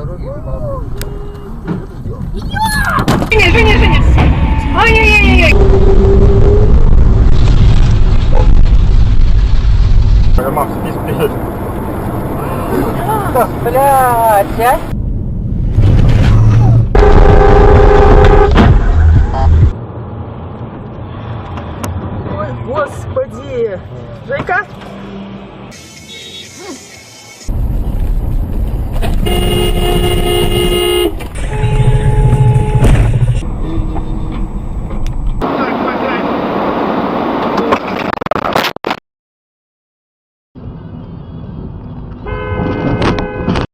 Женя! Ай-яй-яй-яй! Макс, иди вперед. Блядь, а? Ой, господи! Жека?